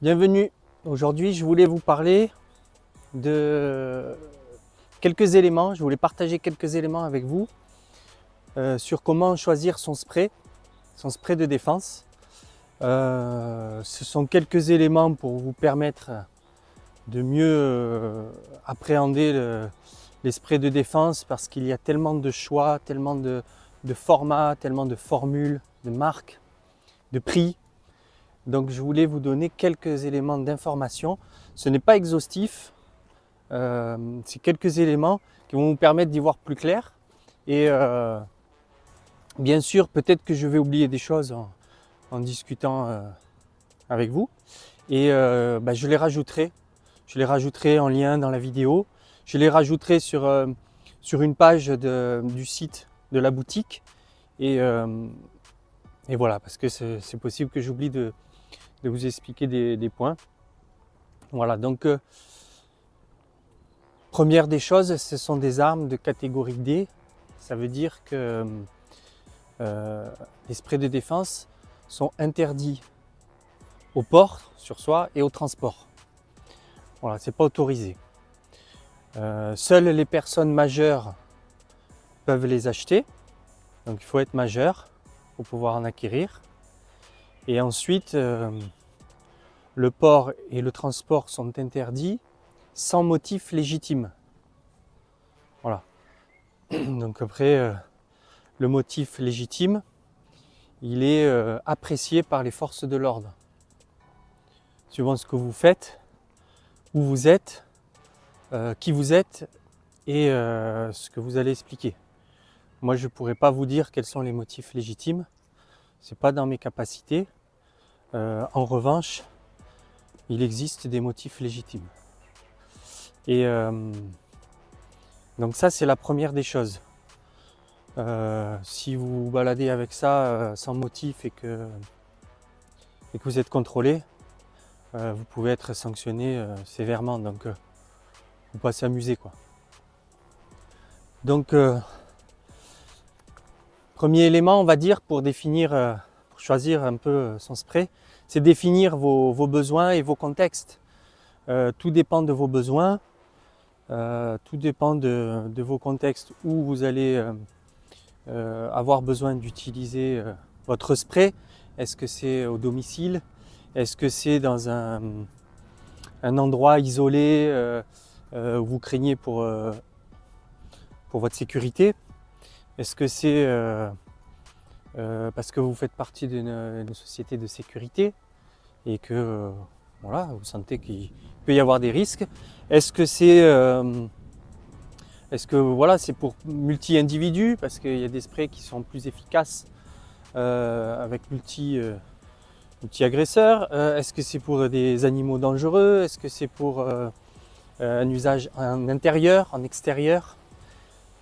Bienvenue. Aujourd'hui, je voulais vous parler de quelques éléments. Je voulais partager quelques éléments avec vous sur comment choisir son spray de défense. Ce sont quelques éléments pour vous permettre de mieux appréhender les sprays de défense parce qu'il y a tellement de choix, tellement de formats, tellement de formules, de marques, de prix. Donc je voulais vous donner quelques éléments d'information. Ce n'est pas exhaustif, c'est quelques éléments qui vont vous permettre d'y voir plus clair. Et bien sûr, peut-être que je vais oublier des choses en discutant avec vous. Et je les rajouterai. Je les rajouterai en lien dans la vidéo. Je les rajouterai sur une page du site de la boutique. Et voilà, parce que c'est possible que j'oublie de vous expliquer des points. Voilà, donc première des choses, ce sont des armes de catégorie D. Ça veut dire que les sprays de défense sont interdits au port sur soi et au transport. Voilà, c'est pas autorisé. Seules les personnes majeures peuvent les acheter. Donc il faut être majeur pour pouvoir en acquérir. Et ensuite, le port et le transport sont interdits sans motif légitime. Voilà. Donc après, le motif légitime, il est apprécié par les forces de l'ordre. Suivant ce que vous faites, où vous êtes, qui vous êtes et ce que vous allez expliquer. Moi, je ne pourrais pas vous dire quels sont les motifs légitimes. Ce n'est pas dans mes capacités. En revanche, il existe des motifs légitimes. Et donc ça, c'est la première des choses. Si vous vous baladez avec ça sans motif et que vous êtes contrôlé, vous pouvez être sanctionné sévèrement. Donc, faut pas s'amuser, quoi. Donc, premier élément, on va dire, pour définir, pour choisir un peu son spray, c'est définir vos besoins et vos contextes. Tout dépend de vos besoins, tout dépend de vos contextes où vous allez avoir besoin d'utiliser votre spray. Est-ce que c'est au domicile? Est-ce que c'est dans un endroit isolé où vous craignez pour votre sécurité? Est-ce que c'est parce que vous faites partie d'une société de sécurité et que voilà, vous sentez qu'il peut y avoir des risques? Est-ce que c'est voilà, c'est pour multi-individus parce qu'il y a des sprays qui sont plus efficaces avec multi-agresseurs? Est-ce que c'est pour des animaux dangereux? Est-ce que c'est pour un usage en intérieur, en extérieur?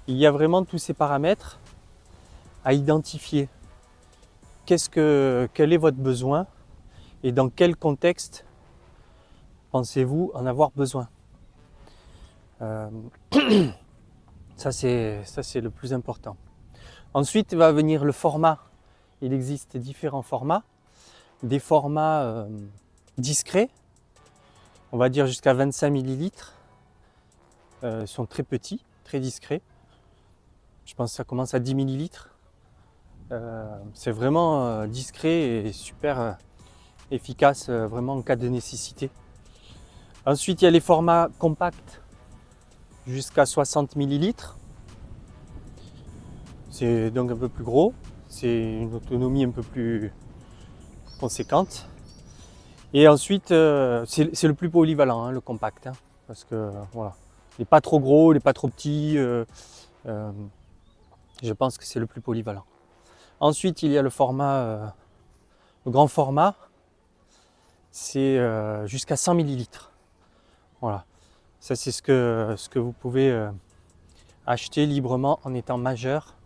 Il y a vraiment tous ces paramètres à identifier. Quel est votre besoin et dans quel contexte pensez-vous en avoir besoin? Ça c'est le plus important. Ensuite va venir le format. Il existe différents formats. Des formats discrets, on va dire jusqu'à 25 millilitres, sont très petits, très discrets. Je pense que ça commence à 10 millilitres. C'est vraiment discret et super efficace vraiment en cas de nécessité. Ensuite, il y a les formats compacts jusqu'à 60 millilitres. C'est donc un peu plus gros. C'est une autonomie un peu plus conséquente. Et ensuite, c'est le plus polyvalent, hein, le compact. Hein, parce que voilà, il n'est pas trop gros, il n'est pas trop petit. Je pense que c'est le plus polyvalent. Ensuite, il y a le format, le grand format. C'est jusqu'à 100 millilitres. Voilà. Ça, c'est ce que vous pouvez acheter librement en étant majeur.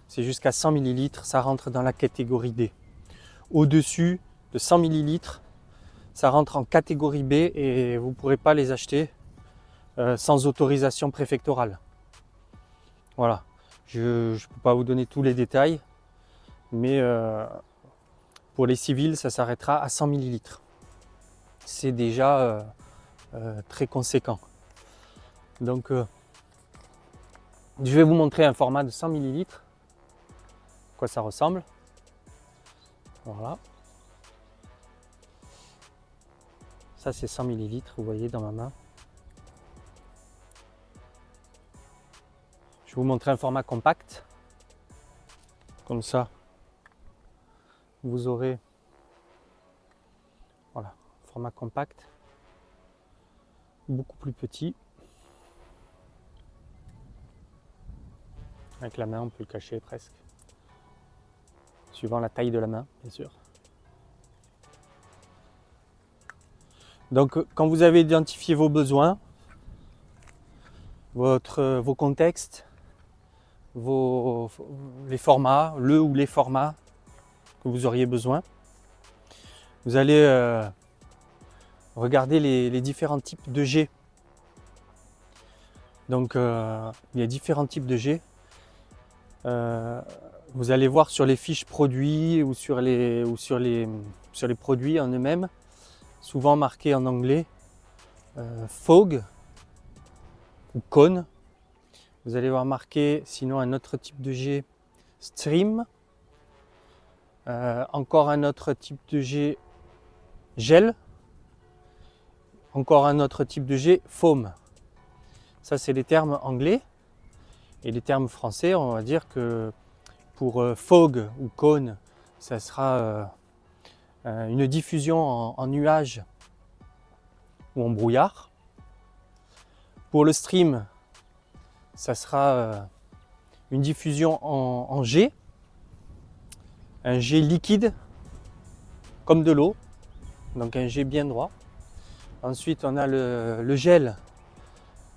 C'est jusqu'à 100 millilitres. Ça rentre dans la catégorie D. Au-dessus de 100 millilitres, ça rentre en catégorie B et vous ne pourrez pas les acheter sans autorisation préfectorale. Voilà. Je ne peux pas vous donner tous les détails, mais pour les civils, ça s'arrêtera à 100 millilitres. c'est déjà très conséquent. Donc je vais vous montrer un format de 100 ml, à quoi ça ressemble. Voilà. Ça c'est 100 ml, vous voyez dans ma main. Je vais vous montrer un format compact. Comme ça, vous aurez, voilà, format compact, beaucoup plus petit. Avec la main, on peut le cacher presque. Suivant la taille de la main, bien sûr. Donc, quand vous avez identifié vos besoins, vos contextes, les formats, le ou les formats que vous auriez besoin, vous allez regarder les différents types de jets. Donc, il y a différents types de jets. Vous allez voir sur les fiches produits ou sur les produits en eux-mêmes, souvent marqué en anglais Fog ou Cone. Vous allez voir marqué sinon un autre type de jet Stream, encore un autre type de jet Gel, encore un autre type de jet Foam. Ça c'est les termes anglais. Et les termes français, on va dire que pour fog ou cone, ça sera une diffusion en nuage ou en brouillard. Pour le stream, ça sera une diffusion en jet, un jet liquide comme de l'eau, donc un jet bien droit. Ensuite, on a le gel.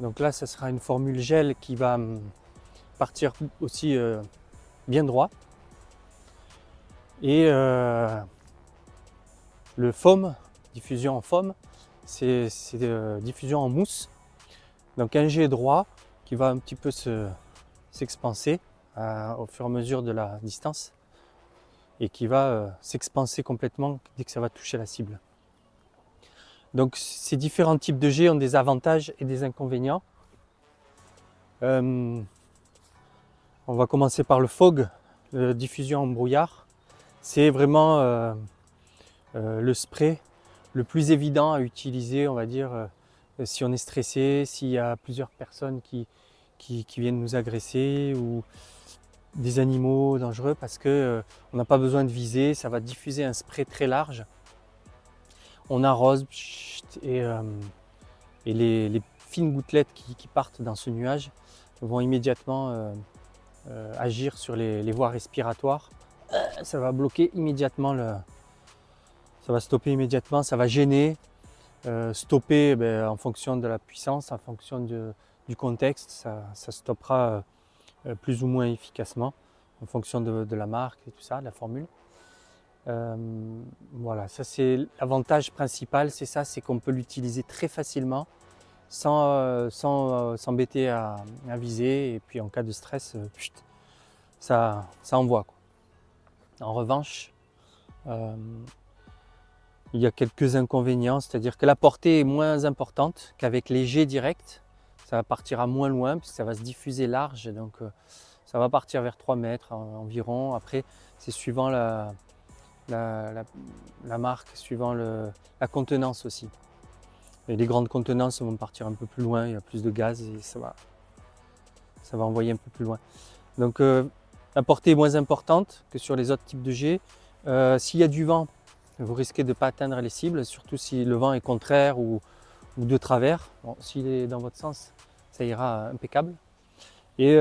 Donc là, ça sera une formule gel qui va partir aussi bien droit. Et le foam, diffusion en foam, c'est diffusion en mousse. Donc un jet droit qui va un petit peu s'expanser au fur et à mesure de la distance et qui va s'expanser complètement dès que ça va toucher la cible. Donc ces différents types de jets ont des avantages et des inconvénients. On va commencer par le fog, diffusion en brouillard. C'est vraiment le spray le plus évident à utiliser, on va dire, si on est stressé, s'il y a plusieurs personnes qui viennent nous agresser ou des animaux dangereux, parce que on n'a pas besoin de viser, ça va diffuser un spray très large. On arrose et les fines gouttelettes qui partent dans ce nuage vont immédiatement agir sur les voies respiratoires. Ça va bloquer immédiatement ça va stopper immédiatement, ça va gêner, stopper en fonction de la puissance, en fonction du contexte, ça stoppera plus ou moins efficacement en fonction de la marque et tout ça, de la formule. Voilà, ça c'est l'avantage principal, c'est ça, c'est qu'on peut l'utiliser très facilement sans s'embêter à viser, et puis en cas de stress, ça envoie, quoi. En revanche, il y a quelques inconvénients, c'est-à-dire que la portée est moins importante qu'avec les jets directs. Ça partira moins loin puisque ça va se diffuser large, donc ça va partir vers 3 mètres environ. Après, c'est suivant la marque, suivant la contenance aussi. Et les grandes contenances vont partir un peu plus loin, il y a plus de gaz et ça va envoyer un peu plus loin. Donc la portée est moins importante que sur les autres types de jets. S'il y a du vent, vous risquez de ne pas atteindre les cibles, surtout si le vent est contraire ou de travers. Bon, s'il est dans votre sens, ça ira impeccable. Et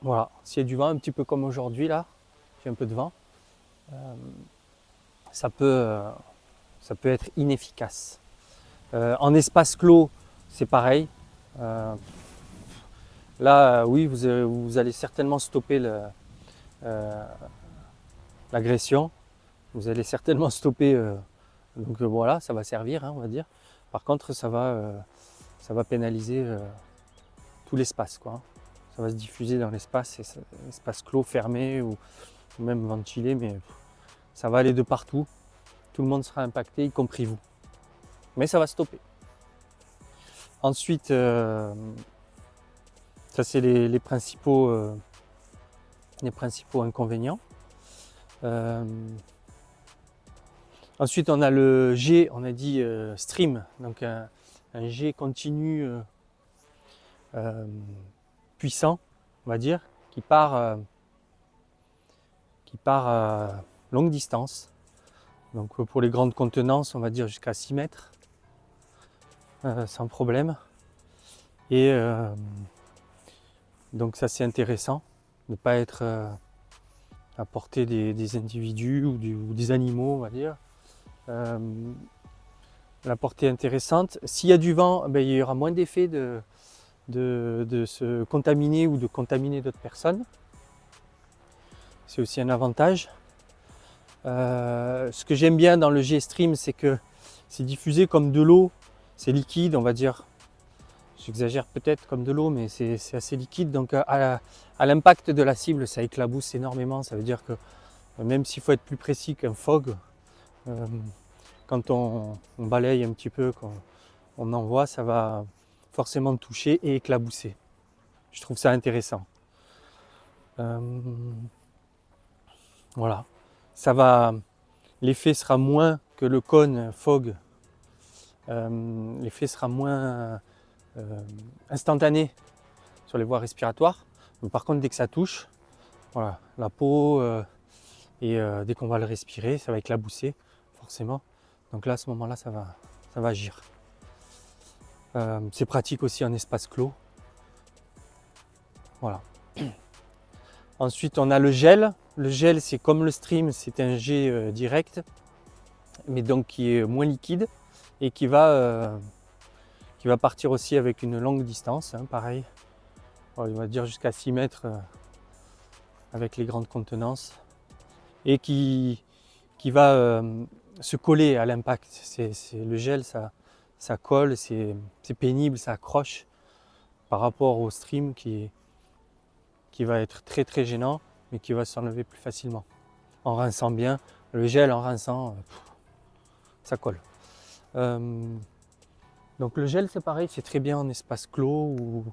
voilà, s'il y a du vent, un petit peu comme aujourd'hui là, j'ai un peu de vent, ça peut être inefficace. En espace clos, c'est pareil. Là, oui, vous allez certainement stopper l'agression. Vous allez certainement stopper. Donc voilà, ça va servir, hein, on va dire. Par contre, ça va pénaliser tout l'espace, quoi. Ça va se diffuser dans l'espace, espace clos, fermé ou même ventilé, mais ça va aller de partout. tout le monde sera impacté, y compris vous. Mais ça va stopper. Ensuite, ça c'est les principaux inconvénients. Ensuite, on a le jet, on a dit stream, donc un jet continu puissant, on va dire, qui part à longue distance. Donc pour les grandes contenances, on va dire jusqu'à 6 mètres, sans problème. Et donc ça c'est intéressant, de ne pas être à portée des individus ou des animaux, on va dire. La portée est intéressante. S'il y a du vent, ben, il y aura moins d'effet de se contaminer ou de contaminer d'autres personnes. C'est aussi un avantage. Ce que j'aime bien dans le G-Stream, c'est que c'est diffusé comme de l'eau, c'est liquide, on va dire. J'exagère peut-être comme de l'eau, mais c'est assez liquide. Donc à l'impact de la cible, ça éclabousse énormément. Ça veut dire que même s'il faut être plus précis qu'un fog, quand on balaye un petit peu, quand on envoie, ça va forcément toucher et éclabousser. Je trouve ça intéressant. Voilà. L'effet sera moins que le cône fog. L'effet sera moins instantané sur les voies respiratoires. Mais par contre, dès que ça touche, voilà, la peau et dès qu'on va le respirer, ça va éclabousser forcément. Donc là, à ce moment-là, ça va agir. C'est pratique aussi en espace clos. Voilà. Ensuite, on a le gel. Le gel, c'est comme le stream, c'est un jet direct, mais donc qui est moins liquide et qui va partir aussi avec une longue distance, hein, pareil. On va dire jusqu'à 6 mètres avec les grandes contenances et qui va se coller à l'impact. Le gel, ça colle, c'est pénible, ça accroche par rapport au stream qui va être très très gênant, mais qui va s'enlever plus facilement. En rinçant bien, le gel en rinçant, ça colle. Donc le gel c'est pareil, c'est très bien en espace clos ou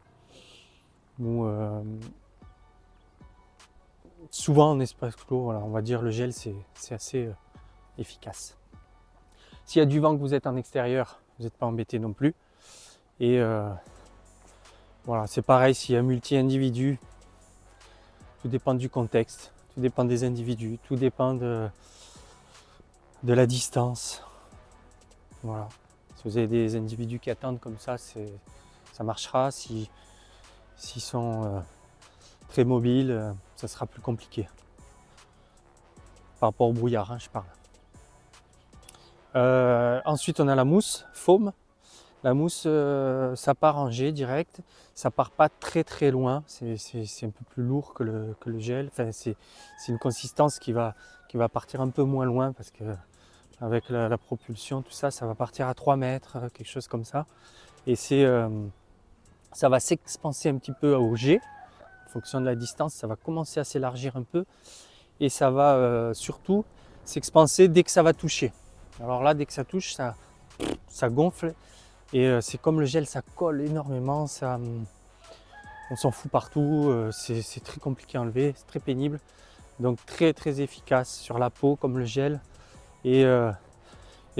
souvent en espace clos, voilà, on va dire le gel c'est assez efficace. S'il y a du vent que vous êtes en extérieur, vous n'êtes pas embêté non plus. Et voilà, c'est pareil s'il y a multi-individus, tout dépend du contexte, tout dépend des individus, tout dépend de la distance. Voilà. Si vous avez des individus qui attendent comme ça, ça marchera. S'ils sont très mobiles, ça sera plus compliqué. Par rapport au brouillard, hein, je parle. Ensuite, on a la mousse, foam. La mousse, ça part en jet direct. Ça part pas très très loin. C'est un peu plus lourd que le gel. Enfin, c'est une consistance qui va partir un peu moins loin parce que avec la propulsion, tout ça, ça va partir à 3 mètres, quelque chose comme ça. Et ça va s'expanser un petit peu au jet. En fonction de la distance, ça va commencer à s'élargir un peu. Et ça va surtout s'expanser dès que ça va toucher. Alors là, dès que ça touche, ça gonfle. Et c'est comme le gel, ça colle énormément. On s'en fout partout. C'est très compliqué à enlever, c'est très pénible. Donc très très efficace sur la peau comme le gel. Et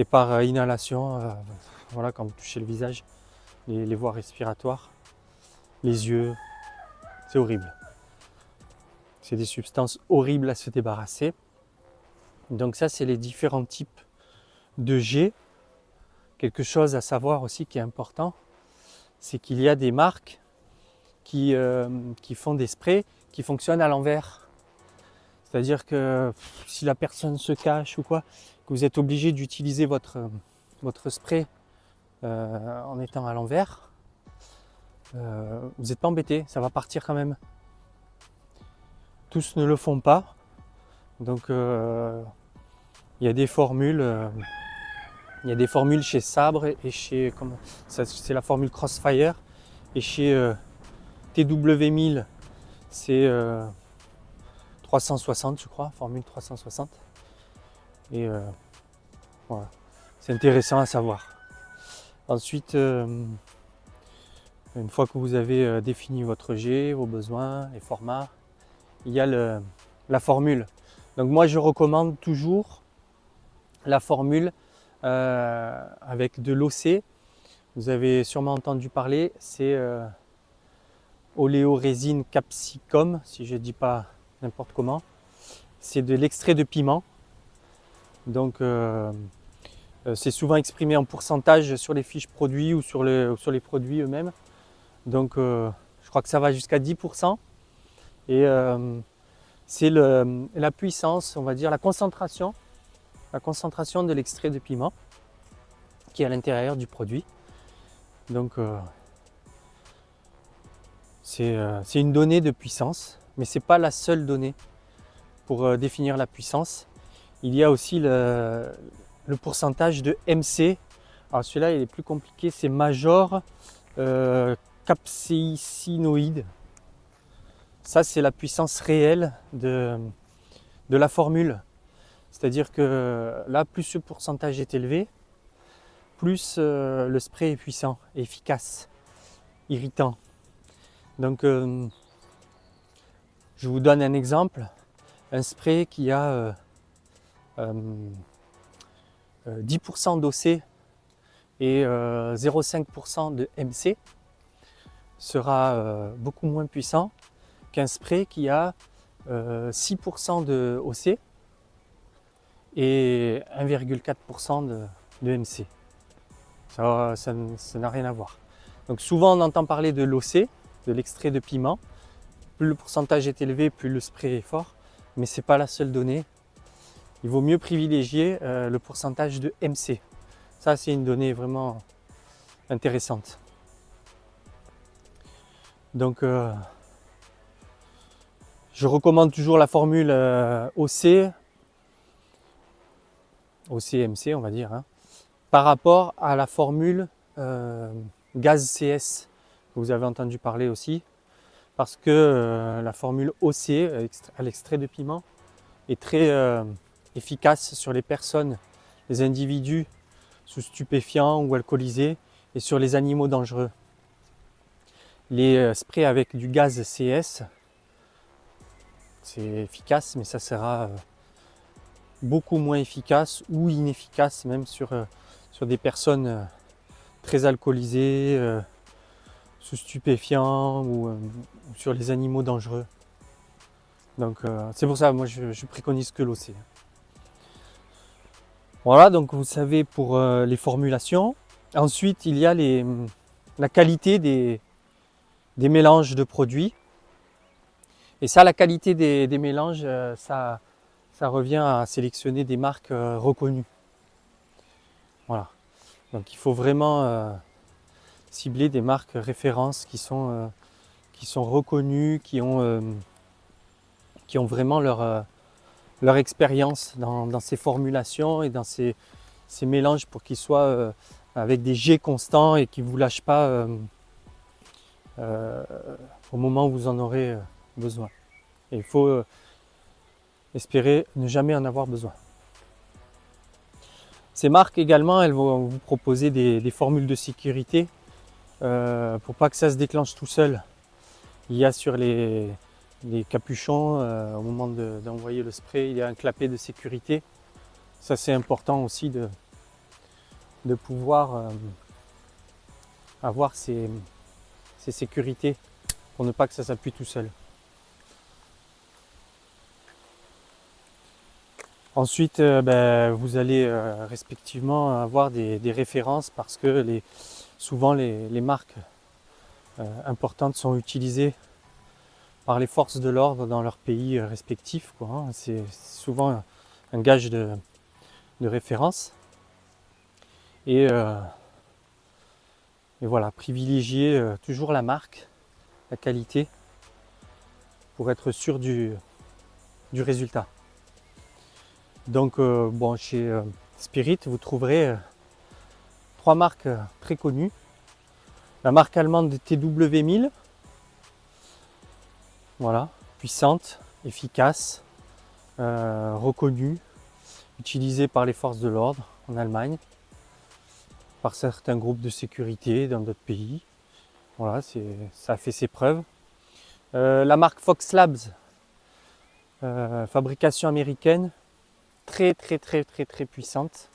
par inhalation, voilà, quand vous touchez le visage, les voies respiratoires, les yeux, c'est horrible. C'est des substances horribles à se débarrasser. Donc ça, c'est les différents types de jets. Quelque chose à savoir aussi qui est important, c'est qu'il y a des marques qui font des sprays qui fonctionnent à l'envers. C'est-à-dire que si la personne se cache ou quoi, que vous êtes obligé d'utiliser votre spray en étant à l'envers, vous n'êtes pas embêté, ça va partir quand même. Tous ne le font pas, donc il y a des formules. Il y a des formules chez Sabre et chez, c'est la formule Crossfire, et chez TW1000 c'est 360 je crois, formule 360. Et Voilà. C'est intéressant à savoir. Ensuite, une fois que vous avez défini votre jet, vos besoins, les formats, il y a la formule. Donc moi je recommande toujours la formule avec de l'OC. Vous avez sûrement entendu parler, c'est oléorésine capsicum, si je ne dis pas n'importe comment. C'est de l'extrait de piment. Donc c'est souvent exprimé en pourcentage sur les fiches produits ou sur les produits eux-mêmes. Donc je crois que ça va jusqu'à 10%. Et c'est la puissance, on va dire, la concentration de l'extrait de piment qui est à l'intérieur du produit. Donc c'est une donnée de puissance, mais ce n'est pas la seule donnée pour définir la puissance. Il y a aussi le pourcentage de MC. Alors celui-là il est plus compliqué, c'est major capsaïcinoïde. Ça c'est la puissance réelle de la formule. C'est-à-dire que là, plus ce pourcentage est élevé, plus le spray est puissant, efficace, irritant. Donc je vous donne un exemple. Un spray qui a 10% d'OC et 0,5% de MC sera beaucoup moins puissant qu'un spray qui a 6% de OC et 1,4% de MC. Ça n'a rien à voir. Donc souvent on entend parler de l'OC, de l'extrait de piment. Plus le pourcentage est élevé, plus le spray est fort. Mais ce n'est pas la seule donnée. Il vaut mieux privilégier le pourcentage de MC. Ça c'est une donnée vraiment intéressante. Donc je recommande toujours la formule OC, OC-MC on va dire, hein, par rapport à la formule gaz CS que vous avez entendu parler aussi, parce que la formule OC à l'extrait de piment est très efficace sur les personnes, les individus sous stupéfiants ou alcoolisés et sur les animaux dangereux. Les sprays avec du gaz CS, c'est efficace, mais ça sera beaucoup moins efficace ou inefficace même sur des personnes très alcoolisées, sous stupéfiants ou sur les animaux dangereux. Donc c'est pour ça moi je préconise que l'OC. Voilà, donc vous savez pour les formulations. Ensuite il y a la qualité des mélanges de produits. Et ça, la qualité des mélanges, ça revient à sélectionner des marques reconnues. Voilà. Donc il faut vraiment cibler des marques références qui sont reconnues, qui ont vraiment leur expérience dans ces formulations et dans ces mélanges pour qu'ils soient avec des jets constants et qui ne vous lâchent pas au moment où vous en aurez besoin. Et il faut espérer ne jamais en avoir besoin. Ces marques également, elles vont vous proposer des formules de sécurité pour pas que ça se déclenche tout seul. Il y a sur les capuchons, au moment d'envoyer le spray, il y a un clapet de sécurité. Ça c'est important aussi de pouvoir avoir ces sécurités pour ne pas que ça s'appuie tout seul. Ensuite, vous allez respectivement avoir des références parce que souvent les marques importantes sont utilisées par les forces de l'ordre dans leurs pays respectifs, quoi, hein. C'est souvent un gage de référence. Et voilà, privilégier toujours la marque, la qualité, pour être sûr du résultat. Donc chez Spirit, vous trouverez 3 marques très connues. La marque allemande TW1000, voilà, puissante, efficace, reconnue, utilisée par les forces de l'ordre. en Allemagne, par certains groupes de sécurité dans d'autres pays. Voilà, ça a fait ses preuves. La marque Fox Labs, fabrication américaine, très puissante,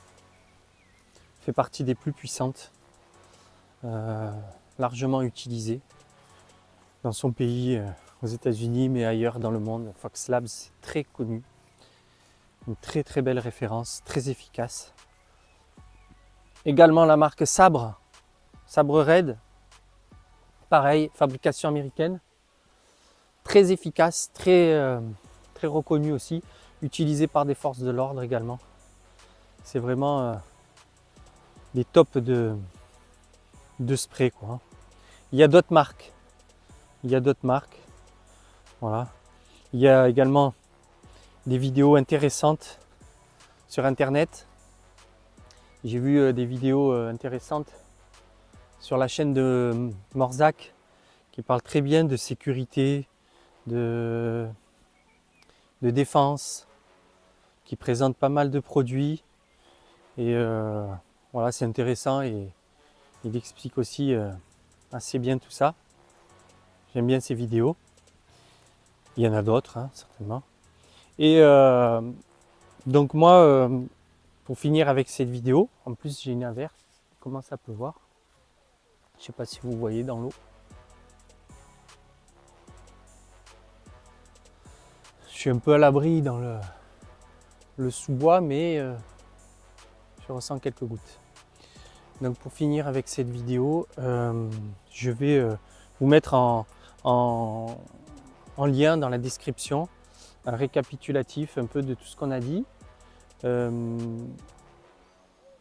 fait partie des plus puissantes, largement utilisée dans son pays, aux États-Unis, mais ailleurs dans le monde. Fox Labs, c'est très connu, une très belle référence, très efficace. Également la marque Sabre Red, pareil, fabrication américaine, très efficace, très reconnu aussi, utilisé par des forces de l'ordre également. C'est vraiment des tops de spray, quoi. Il y a d'autres marques. Voilà. Il y a également des vidéos intéressantes sur internet. J'ai vu des vidéos intéressantes sur la chaîne de Morzak qui parle très bien de sécurité, de défense, qui présente pas mal de produits. Et voilà, c'est intéressant et il explique aussi assez bien tout ça. J'aime bien ces vidéos. Il y en a d'autres, hein, certainement. Et donc moi, pour finir avec cette vidéo, en plus j'ai une averse, il commence à pleuvoir. Je ne sais pas si vous voyez dans l'eau. Je suis un peu à l'abri dans le sous-bois, mais je ressens quelques gouttes. Donc pour finir avec cette vidéo, je vais vous mettre en lien dans la description un récapitulatif un peu de tout ce qu'on a dit.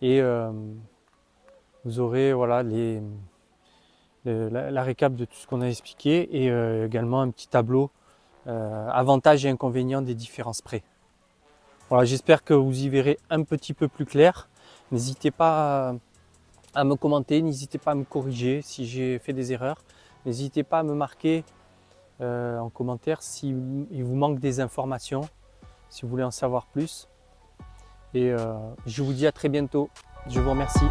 Et vous aurez voilà, la récap de tout ce qu'on a expliqué et également un petit tableau avantages et inconvénients des différents sprays. Voilà, j'espère que vous y verrez un petit peu plus clair. N'hésitez pas à me commenter, n'hésitez pas à me corriger si j'ai fait des erreurs. N'hésitez pas à me marquer en commentaire s'il vous manque des informations, si vous voulez en savoir plus. Et je vous dis à très bientôt. Je vous remercie.